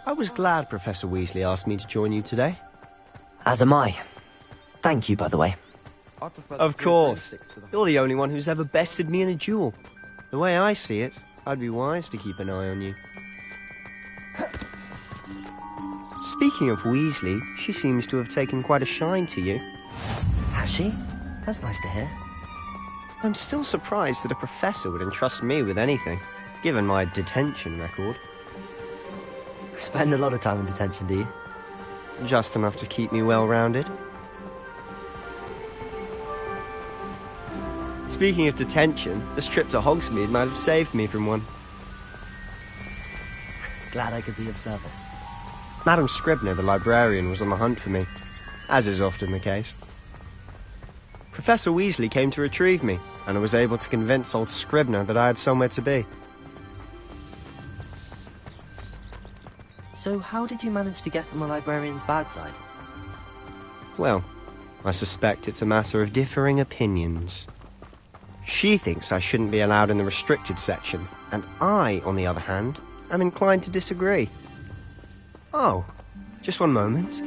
I was glad Professor Weasley asked me to join you today. As am I. Thank you, by the way. Of course. You're the only one who's ever bested me in a duel. The way I see it, I'd be wise to keep an eye on you. Speaking of Weasley, she seems to have taken quite a shine to you. Has she? That's nice to hear. I'm still surprised that a professor would entrust me with anything, given my detention record. Spend a lot of time in detention, do you? Just enough to keep me well-rounded. Speaking of detention, this trip to Hogsmeade might have saved me from one. Glad I could be of service. Madam Scribner, the librarian, was on the hunt for me, as is often the case. Professor Weasley came to retrieve me, and I was able to convince old Scribner that I had somewhere to be. So how did you manage to get on the librarian's bad side? Well, I suspect it's a matter of differing opinions. She thinks I shouldn't be allowed in the restricted section, and I, on the other hand, am inclined to disagree. Oh, just one moment.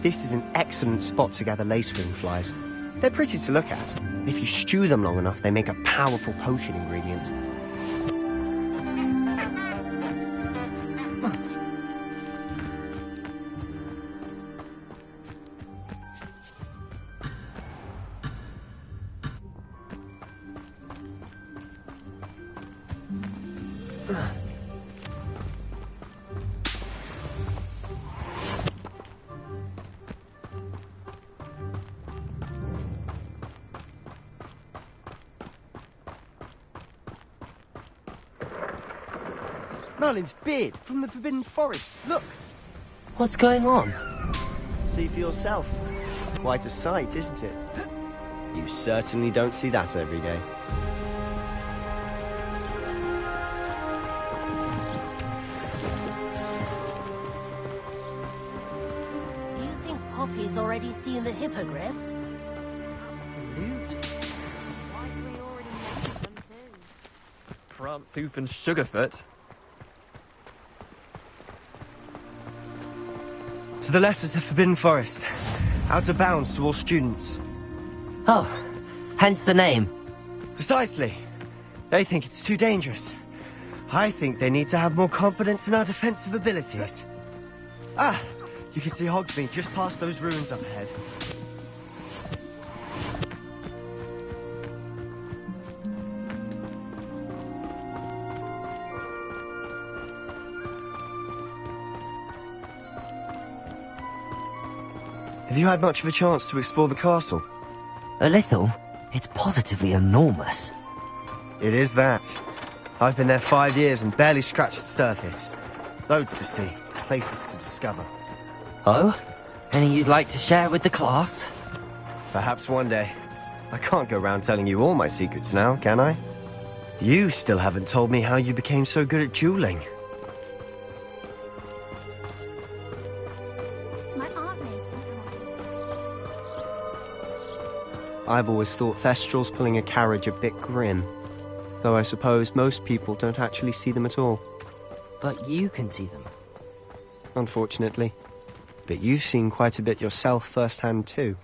This is an excellent spot to gather lacewing flies. They're pretty to look at. If you stew them long enough, they make a powerful potion ingredient. Merlin's beard from the Forbidden Forest. Look! What's going on? See for yourself. Quite a sight, isn't it? You certainly don't see that every day. Do you think Poppy's already seen the hippogriffs? Pranthoop and Sugarfoot. To the left is the Forbidden Forest. Out of bounds to all students. Oh, hence the name. Precisely. They think it's too dangerous. I think they need to have more confidence in our defensive abilities. Ah, you can see Hogsmeade just past those ruins up ahead. Have you had much of a chance to explore the castle? A little. It's positively enormous. It is that. I've been there 5 years and barely scratched the surface. Loads to see, places to discover. Oh? Any you'd like to share with the class? Perhaps one day. I can't go around telling you all my secrets now, can I? You still haven't told me how you became so good at dueling. I've always thought Thestrals pulling a carriage a bit grim, though I suppose most people don't actually see them at all. But you can see them. Unfortunately. But you've seen quite a bit yourself firsthand too.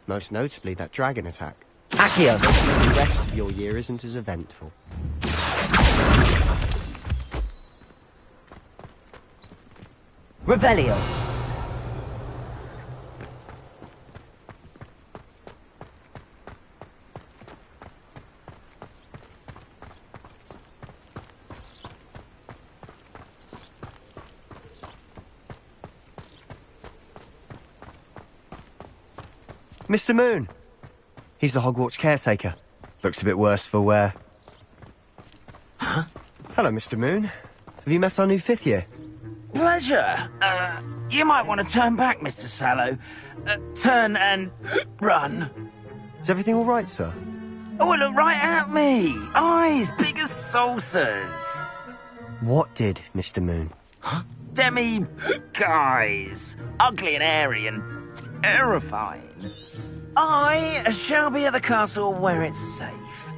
Most notably that dragon attack. Accio! The rest of your year isn't as eventful. Revelio! Mr. Moon! He's the Hogwarts caretaker. Looks a bit worse for wear. Huh? Hello, Mr. Moon. Have you met our new 5th year? Pleasure. You might want to turn back, Mr. Sallow. Turn and run. Is everything all right, sir? Oh, look right at me. Eyes big as saucers. What did, Mr. Moon? Huh? Demi guys. Ugly and airy and terrifying. I shall be at the castle where it's safe.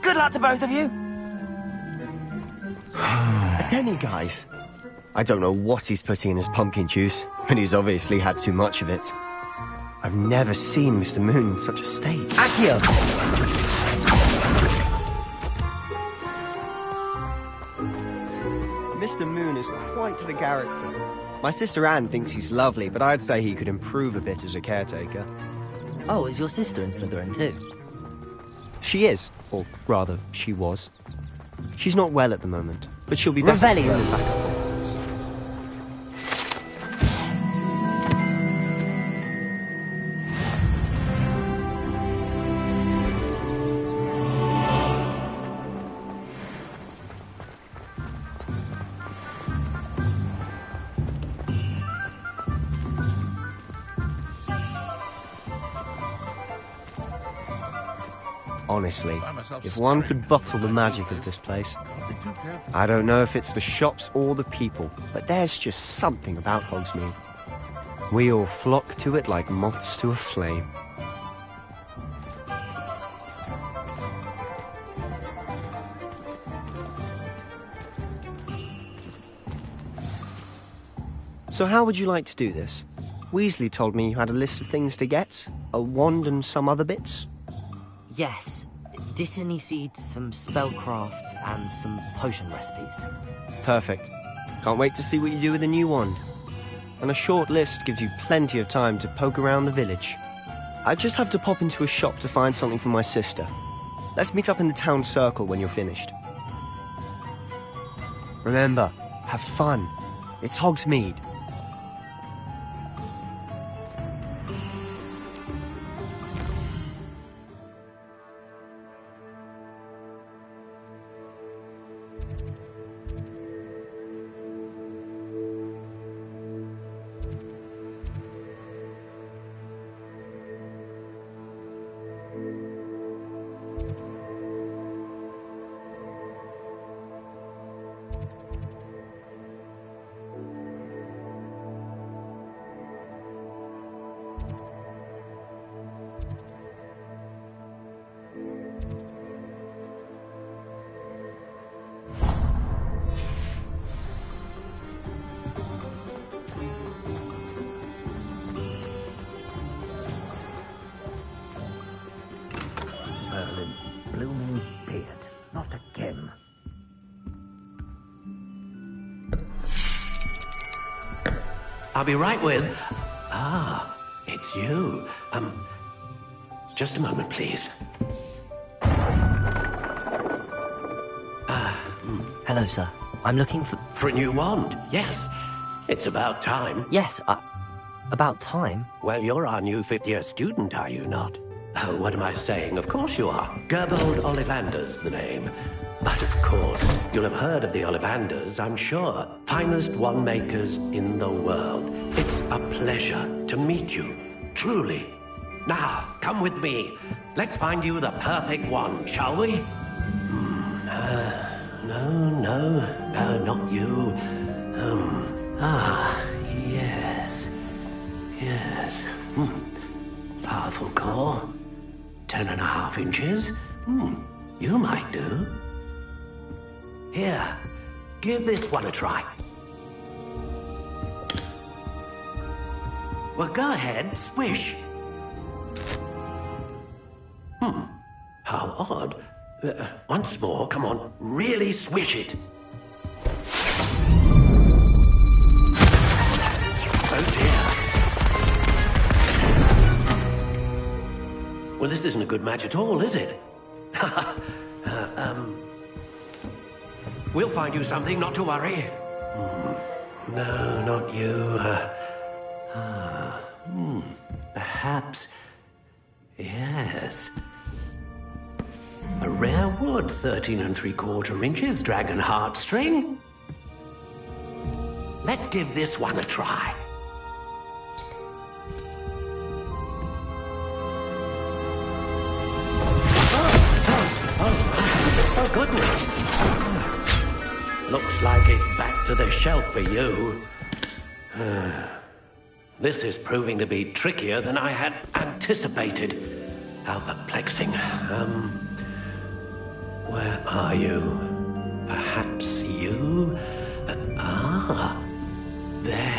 Good luck to both of you. A demi-guise? I don't know what he's putting in his pumpkin juice, but he's obviously had too much of it. I've never seen Mr. Moon in such a state. Accio! Mr. Moon is quite the character. My sister Anne thinks he's lovely, but I'd say he could improve a bit as a caretaker. Oh, is your sister in Slytherin too? She is, or rather, she was. She's not well at the moment, but she'll be better Revelio. soon back at Hogwarts. Honestly, if one could bottle the magic of this place. I don't know if it's the shops or the people, but there's just something about Hogsmeade. We all flock to it like moths to a flame. So how would you like to do this? Weasley told me you had a list of things to get, a wand and some other bits. Yes. Dittany seeds, some spellcrafts, and some potion recipes. Perfect. Can't wait to see what you do with the new wand. And a short list gives you plenty of time to poke around the village. I just have to pop into a shop to find something for my sister. Let's meet up in the town circle when you're finished. Remember, have fun. It's Hogsmeade. Merlin, blooming beard, not again. I'll be right with... it's you. Just a moment, please. Hello, sir. I'm looking for... For a new wand, yes. It's about time. Yes, about time. Well, you're our new fifth-year student, are you not? Oh, what am I saying? Of course you are. Gerbold Ollivander's the name. But of course, you'll have heard of the Ollivanders, I'm sure. Finest wand makers in the world. It's a pleasure to meet you, truly. Now, come with me. Let's find you the perfect wand, shall we? No, not you. Yes. Powerful core. 10.5 inches. You might do. Here, give this one a try. Well, go ahead, swish. How odd. Once more, come on, really swish it. Oh dear. Well, this isn't a good match at all, is it? We'll find you something, not to worry. No, not you. Perhaps... Yes. A rare wood, 13 3/4 inches, dragon heartstring. Let's give this one a try. Oh, goodness. Looks like it's back to the shelf for you. This is proving to be trickier than I had anticipated. How perplexing. Where are you? Perhaps you?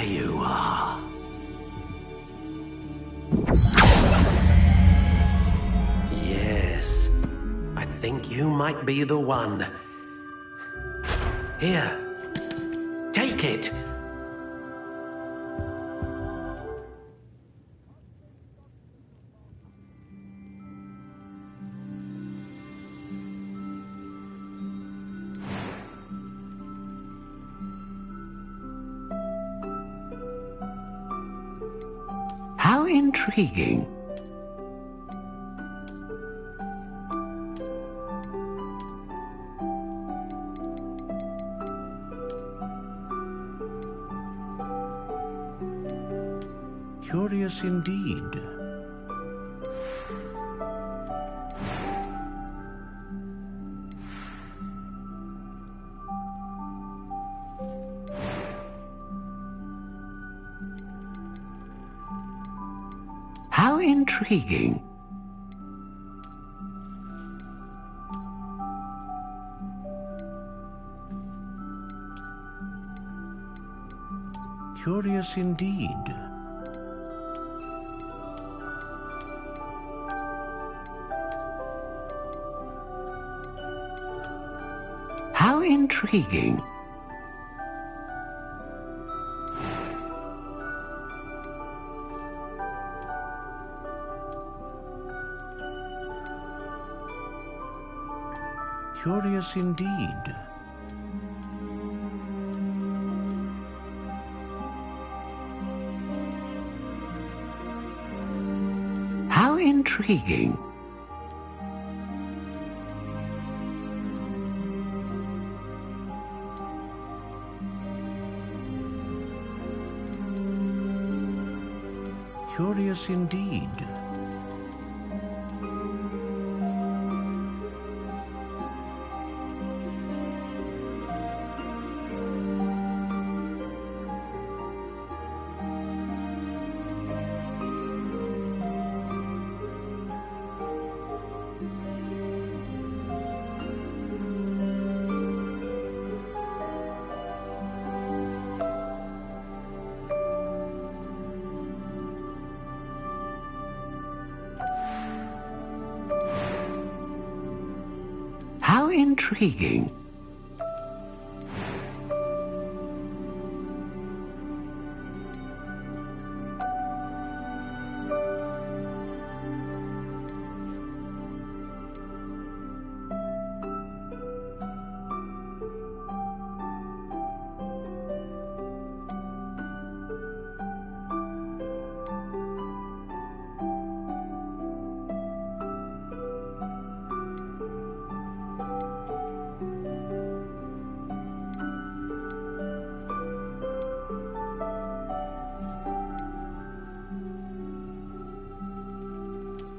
There you are. Yes, I think you might be the one. Here, take it. How intriguing. Curious indeed. How intriguing. Curious indeed. How intriguing. Curious indeed. How intriguing. Curious indeed. How intriguing.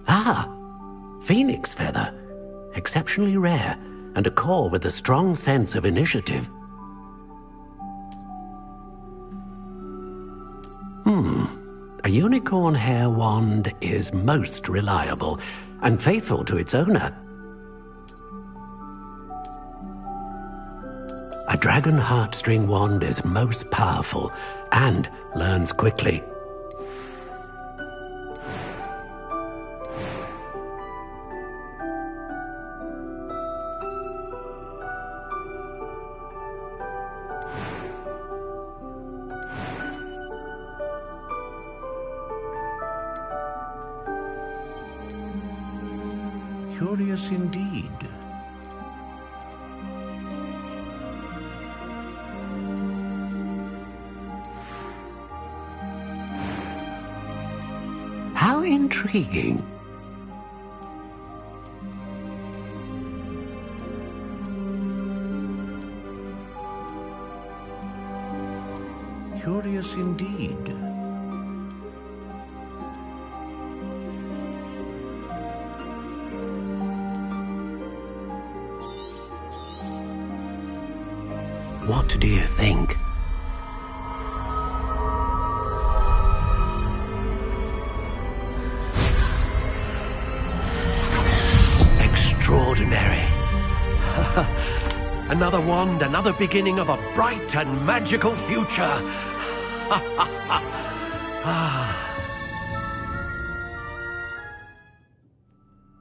Ah, phoenix feather. Exceptionally rare, and a core with a strong sense of initiative. A unicorn hair wand is most reliable and faithful to its owner. A dragon heartstring wand is most powerful and learns quickly. Curious indeed. How intriguing. Curious indeed. What do you think? Extraordinary. Another wand, another beginning of a bright and magical future.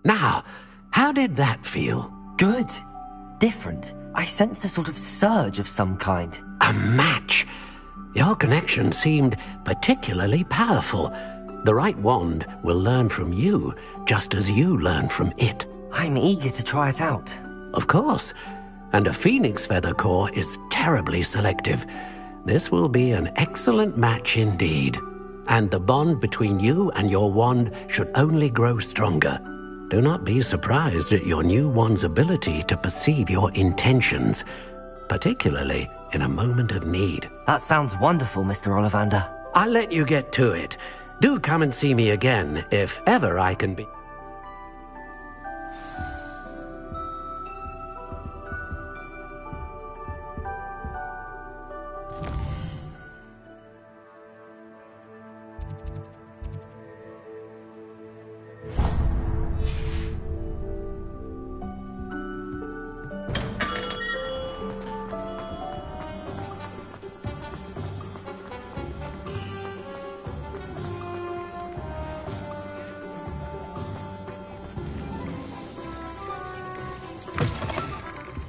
Now, how did that feel? Good. Different. I sensed a sort of surge of some kind. A match! Your connection seemed particularly powerful. The right wand will learn from you, just as you learn from it. I'm eager to try it out. Of course. And a phoenix feather core is terribly selective. This will be an excellent match indeed. And the bond between you and your wand should only grow stronger. Do not be surprised at your new wand's ability to perceive your intentions, particularly in a moment of need. That sounds wonderful, Mr. Ollivander. I'll let you get to it. Do come and see me again, if ever I can be...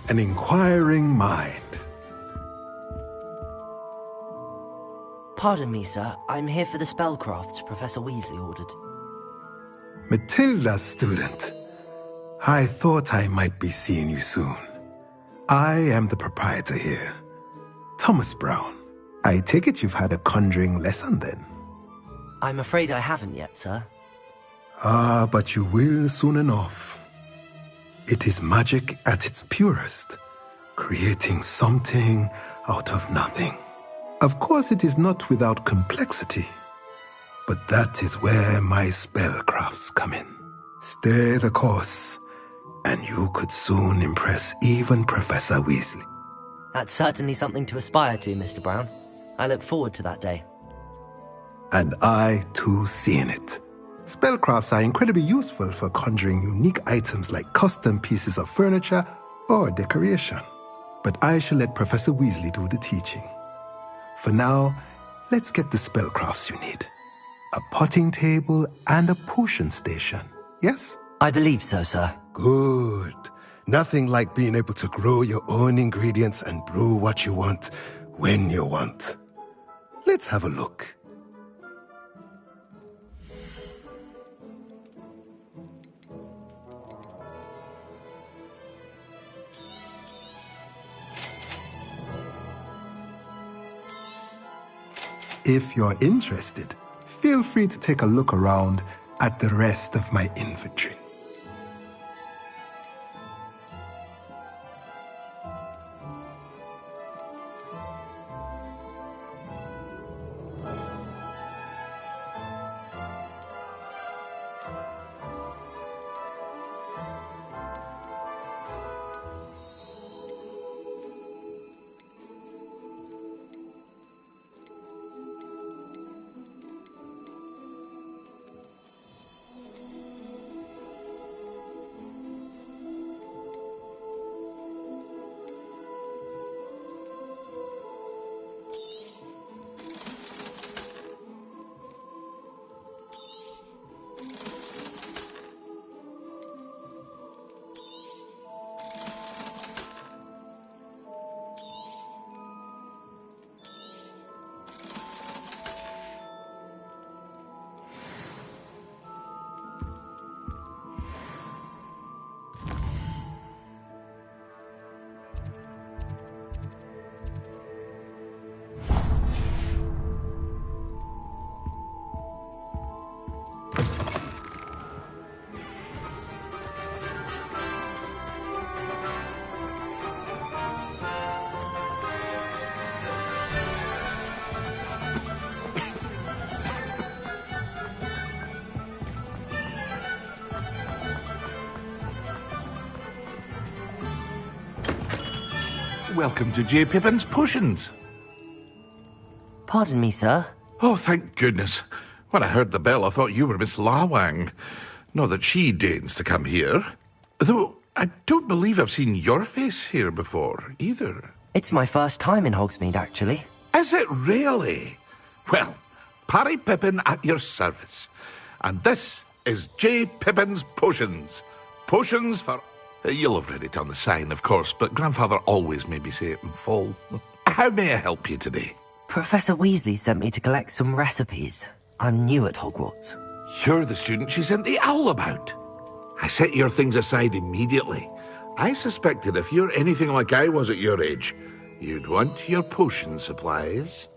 An inquiring mind. Pardon me, sir. I'm here for the spellcrafts Professor Weasley ordered. Matilda's student. I thought I might be seeing you soon. I am the proprietor here, Thomas Brown. I take it you've had a conjuring lesson then? I'm afraid I haven't yet, sir. Ah, but you will soon enough. It is magic at its purest, creating something out of nothing. Of course, it is not without complexity, but that is where my spellcrafts come in. Stay the course, and you could soon impress even Professor Weasley. That's certainly something to aspire to, Mr. Brown. I look forward to that day. And I, too, seeing it. Spellcrafts are incredibly useful for conjuring unique items like custom pieces of furniture or decoration. But I shall let Professor Weasley do the teaching. For now, let's get the spellcrafts you need. A potting table and a potion station, yes? I believe so, sir. Good. Nothing like being able to grow your own ingredients and brew what you want when you want. Let's have a look. If you're interested, feel free to take a look around at the rest of my inventory. Welcome to J. Pippin's Potions. Pardon me, sir. Oh, thank goodness. When I heard the bell, I thought you were Miss Lawang. Not that she deigns to come here. Though I don't believe I've seen your face here before, either. It's my first time in Hogsmeade, actually. Is it really? Well, Parry Pippin at your service. And this is J. Pippin's Potions. Potions for... You'll have read it on the sign, of course, but Grandfather always made me say it in full. How may I help you today? Professor Weasley sent me to collect some recipes. I'm new at Hogwarts. You're the student she sent the owl about. I set your things aside immediately. I suspected if you're anything like I was at your age, you'd want your potion supplies.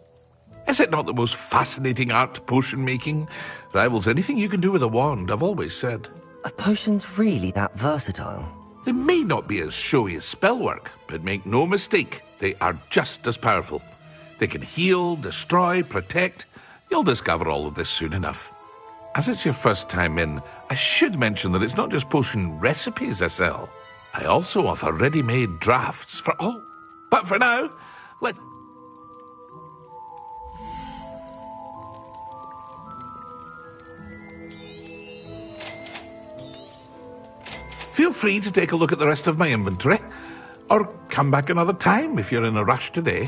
Is it not the most fascinating art, potion making? Rivals anything you can do with a wand, I've always said. Are potions really that versatile? They may not be as showy as spellwork, but make no mistake, they are just as powerful. They can heal, destroy, protect. You'll discover all of this soon enough. As it's your first time in, I should mention that it's not just potion recipes I sell. I also offer ready-made drafts for all. But for now, let's... Feel free to take a look at the rest of my inventory, or come back another time if you're in a rush today.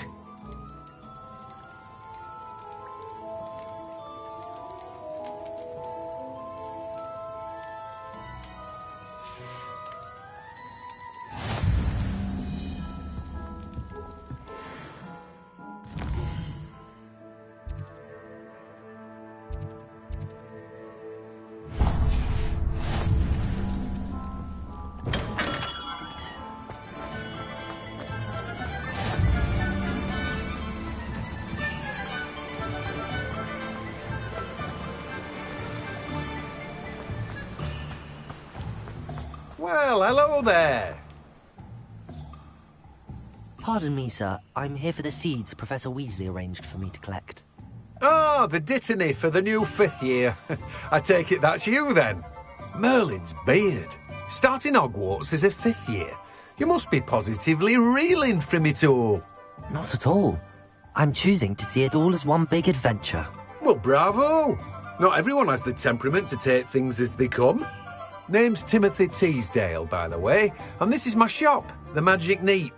Well, hello there. Pardon me, sir. I'm here for the seeds Professor Weasley arranged for me to collect. Ah, the Dittany for the new 5th year. I take it that's you, then. Merlin's beard. Starting Hogwarts as a 5th year. You must be positively reeling from it all. Not at all. I'm choosing to see it all as one big adventure. Well, bravo. Not everyone has the temperament to take things as they come. Name's Timothy Teasdale, by the way, and this is my shop, the Magic Neep.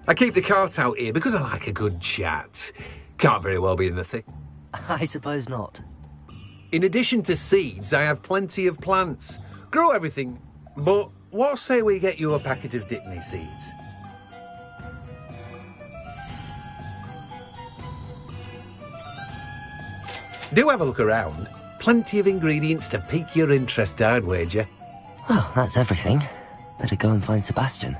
I keep the cart out here because I like a good chat. Can't very well be in the thick. I suppose not. In addition to seeds, I have plenty of plants. Grow everything, but what say we get you a packet of Dittany seeds? Do have a look around. Plenty of ingredients to pique your interest, I'd wager. Well, that's everything. Better go and find Sebastian.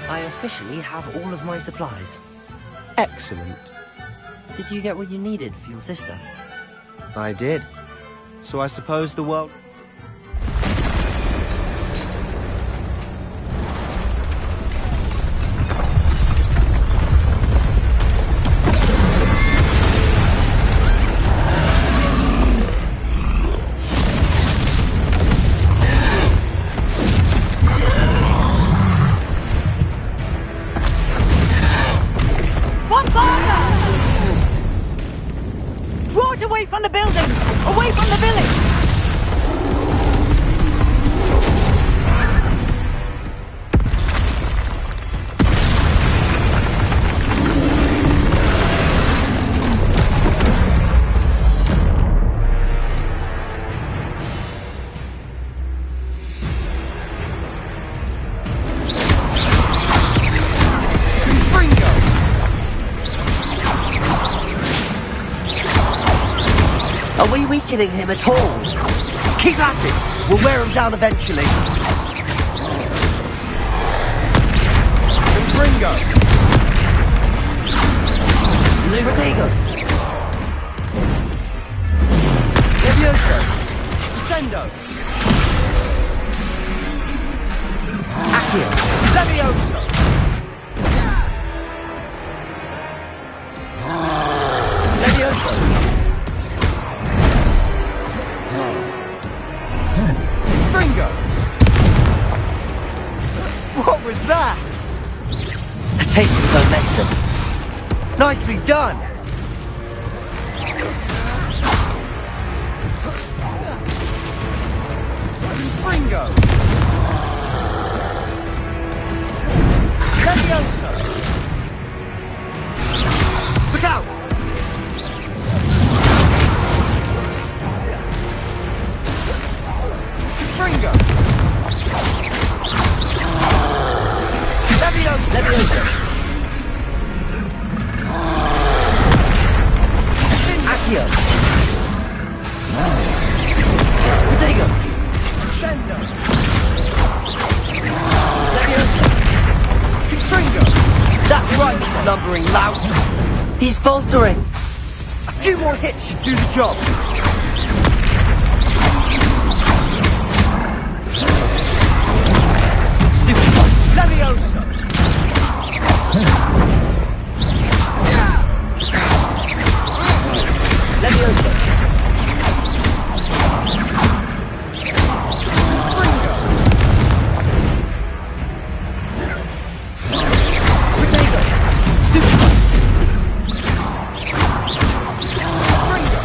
I officially have all of my supplies. Excellent. Did you get what you needed for your sister? I did. So I suppose the world... Draw it away from the building! Away from the village! Are we weakening him at all? Keep at it! We'll wear him down eventually. Ringo! Protego! Crescendo! Accio! Levioso! Levioso! Springo! What was that? A taste of his own medicine. Nicely done. Springo! Levioso! Look out! Springo! Levioso! Levioso! Accio! Protego! Crescendo! Levioso! Springo! That's right, slumbering lout! He's faltering! A few more hits should do the job! Stupid one! Levioso! Levioso! Springo! Protego! Stupid one! Springo!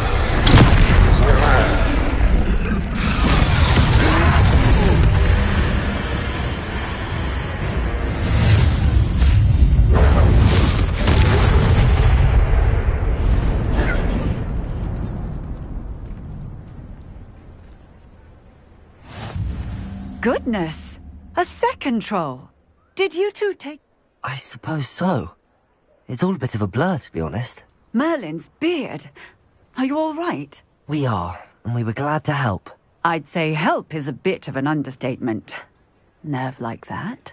Goodness! A second troll! Did you two take I suppose so. It's all a bit of a blur, to be honest. Merlin's beard? Are you all right? We are, and we were glad to help. I'd say help is a bit of an understatement. Nerve like that.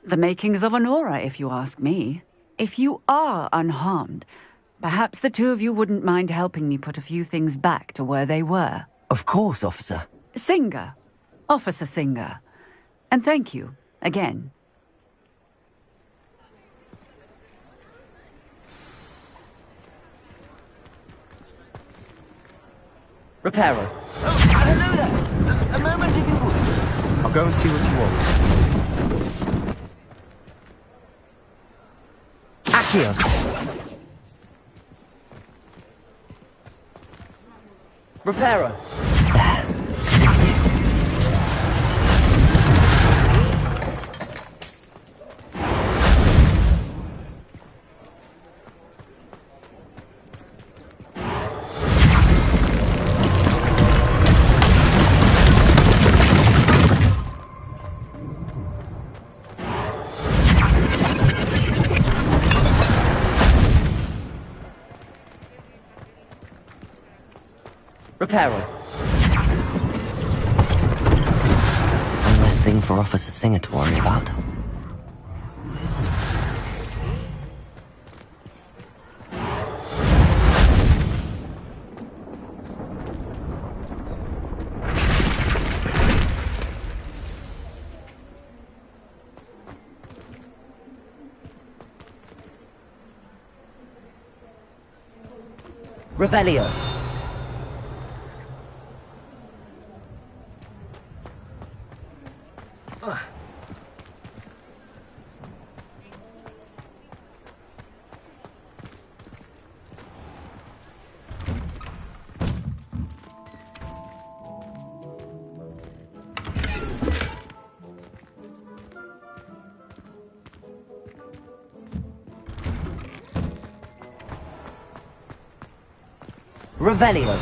The makings of an aura, if you ask me. If you are unharmed, perhaps the two of you wouldn't mind helping me put a few things back to where they were. Of course, officer. Singer. Officer Singer. And thank you, again. Reparo. Hello there. A moment, if you would. I'll go and see what he wants. Accio. Reparo. Reparo. One less thing for Officer Singer to worry about. Revelio. Revelio.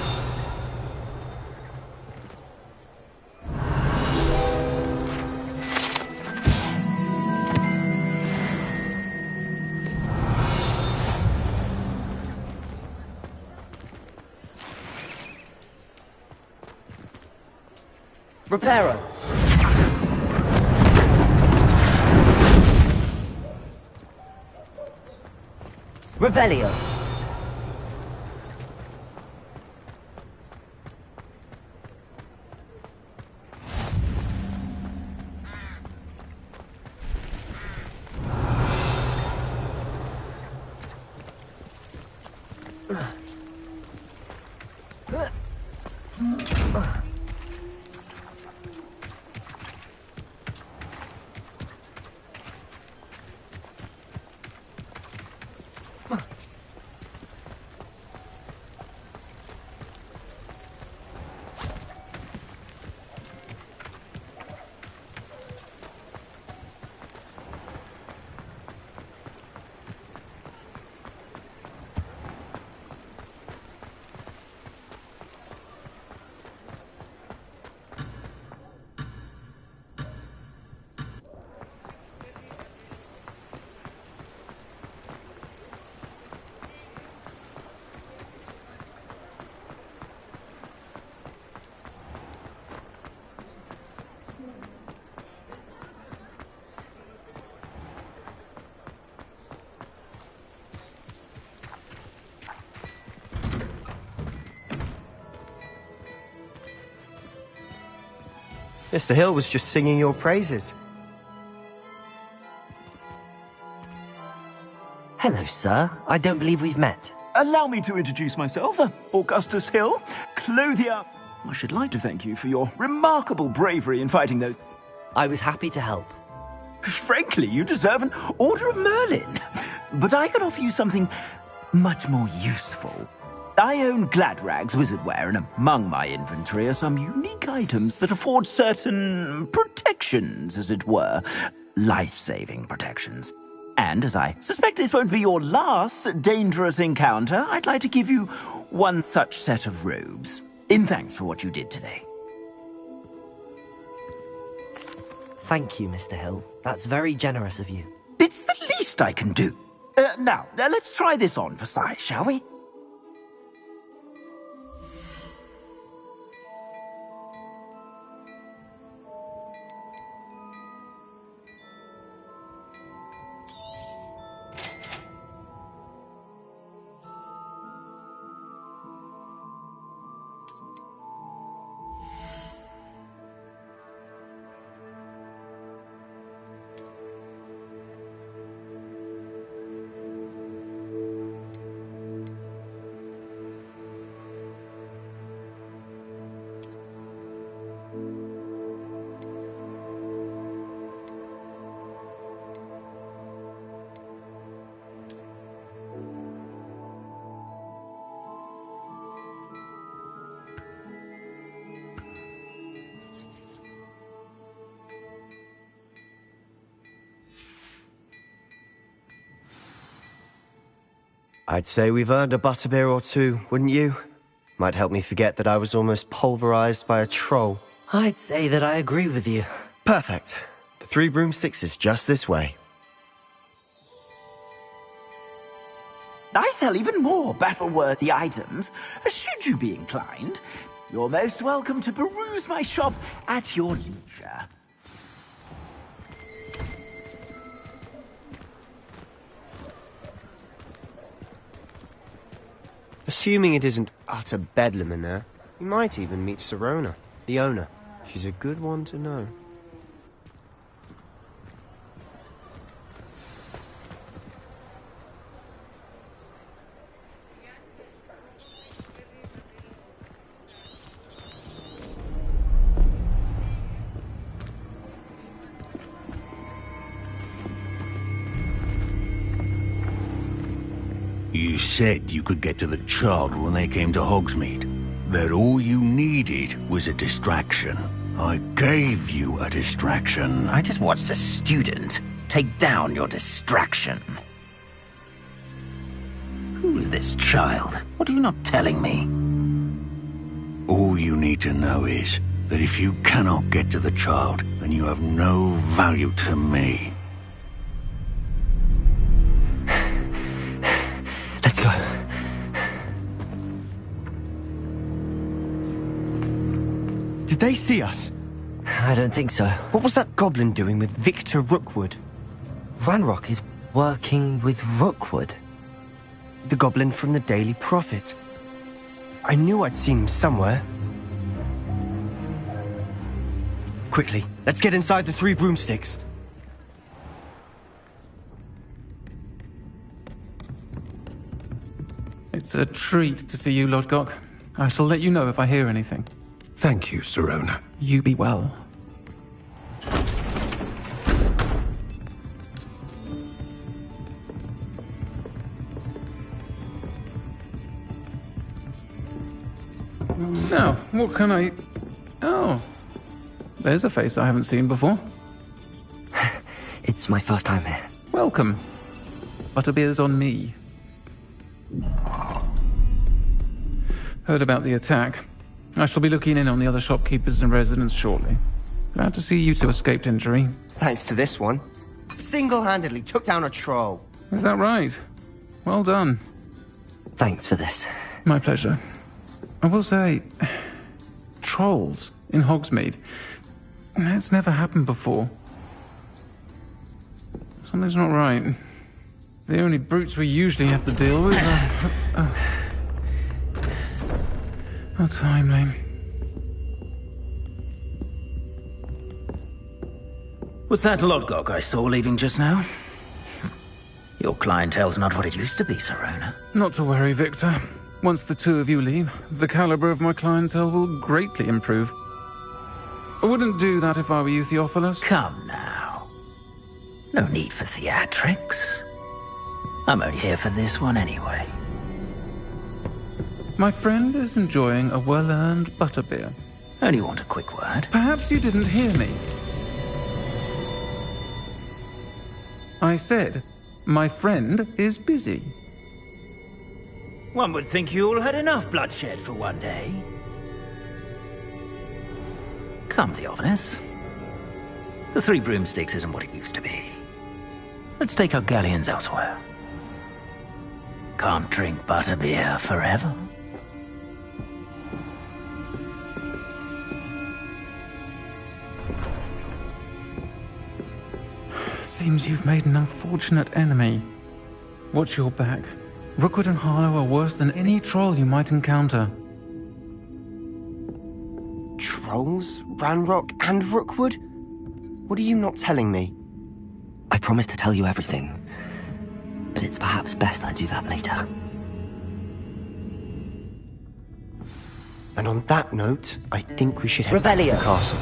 Reparo. Revelio. Mr. Hill was just singing your praises. Hello, sir. I don't believe we've met. Allow me to introduce myself, Augustus Hill, clothier. I should like to thank you for your remarkable bravery in fighting those... I was happy to help. Frankly, you deserve an Order of Merlin. But I can offer you something much more useful. I own Gladrag's wizardware, and among my inventory are some unique items that afford certain protections, as it were. Life-saving protections. And as I suspect this won't be your last dangerous encounter, I'd like to give you one such set of robes, in thanks for what you did today. Thank you, Mr. Hill. That's very generous of you. It's the least I can do. Now, let's try this on for size, shall we? I'd say we've earned a butterbeer or two, wouldn't you? Might help me forget that I was almost pulverized by a troll. I'd say that I agree with you. Perfect. The Three Broomsticks is just this way. I sell even more battle-worthy items, should you be inclined. You're most welcome to peruse my shop at your leisure. Assuming it isn't utter bedlam in there, you might even meet Sirona, the owner. She's a good one to know. You said you could get to the child when they came to Hogsmeade. That all you needed was a distraction. I gave you a distraction. I just watched a student take down your distraction. Who's this child? What are you not telling me? All you need to know is that if you cannot get to the child, then you have no value to me. Let's go. Did they see us? I don't think so. What was that goblin doing with Victor Rookwood? Ranrock is working with Rookwood. The goblin from the Daily Prophet. I knew I'd seen him somewhere. Quickly, let's get inside the Three Broomsticks. It's a treat to see you, Lodgok. I shall let you know if I hear anything. Thank you, Sirona. You be well. Now, what can I... Oh. There's a face I haven't seen before. It's my first time here. Welcome. Butterbeer's on me. Heard about the attack. I shall be looking in on the other shopkeepers and residents shortly. Glad to see you two escaped injury. Thanks to this one. Single-handedly took down a troll. Is that right? Well done. Thanks for this. My pleasure. I will say, trolls in Hogsmeade. That's never happened before. Something's not right. The only brutes we usually have to deal with are... How timely. Was that Lodgok I saw leaving just now? Your clientele's not what it used to be, Sirona. Not to worry, Victor. Once the two of you leave, the caliber of my clientele will greatly improve. I wouldn't do that if I were you, Theophilus. Come now. No need for theatrics. I'm only here for this one anyway. My friend is enjoying a well-earned butterbeer. Only want a quick word. Perhaps you didn't hear me. I said, my friend is busy. One would think you all had enough bloodshed for one day. Come, Theophilus. The Three Broomsticks isn't what it used to be. Let's take our galleons elsewhere. Can't drink butterbeer forever. Seems you've made an unfortunate enemy. Watch your back. Rookwood and Harlow are worse than any troll you might encounter. Trolls? Ranrock and Rookwood? What are you not telling me? I promised to tell you everything, but it's perhaps best I do that later. And on that note, I think we should head back to the castle.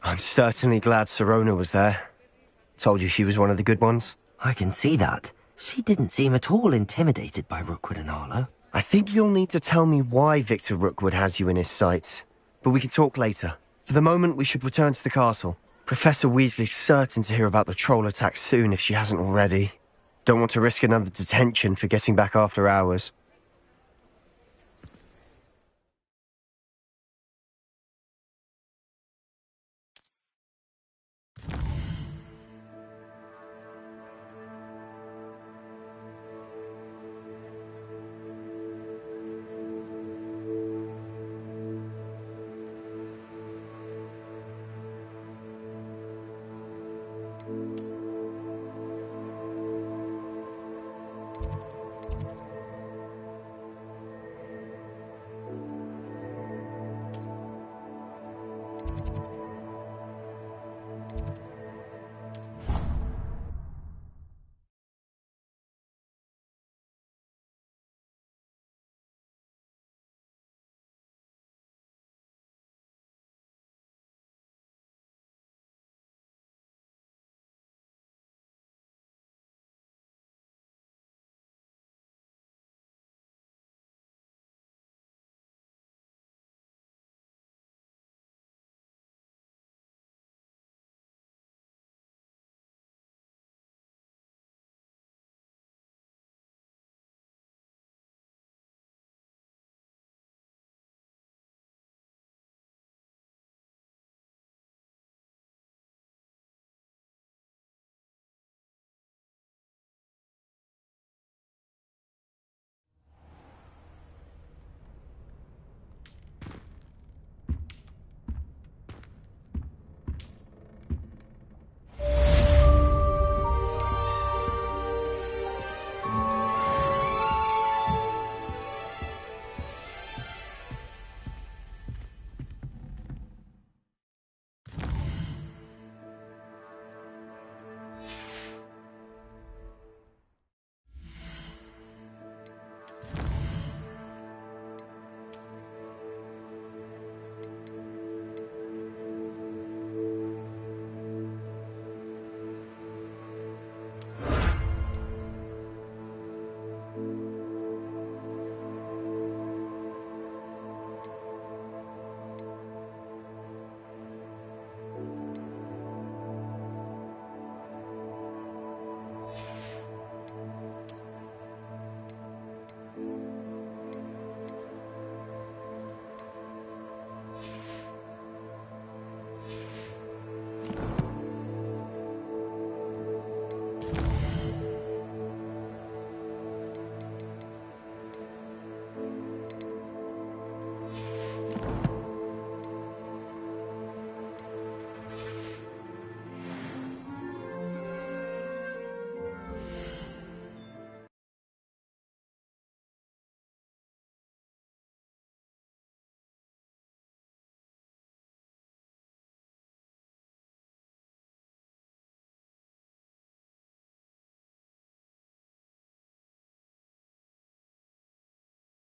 I'm certainly glad Sirona was there. Told you she was one of the good ones. I can see that. She didn't seem at all intimidated by Rookwood and Harlow. I think you'll need to tell me why Victor Rookwood has you in his sights. But we can talk later. For the moment, we should return to the castle. Professor Weasley's certain to hear about the troll attack soon if she hasn't already. Don't want to risk another detention for getting back after hours.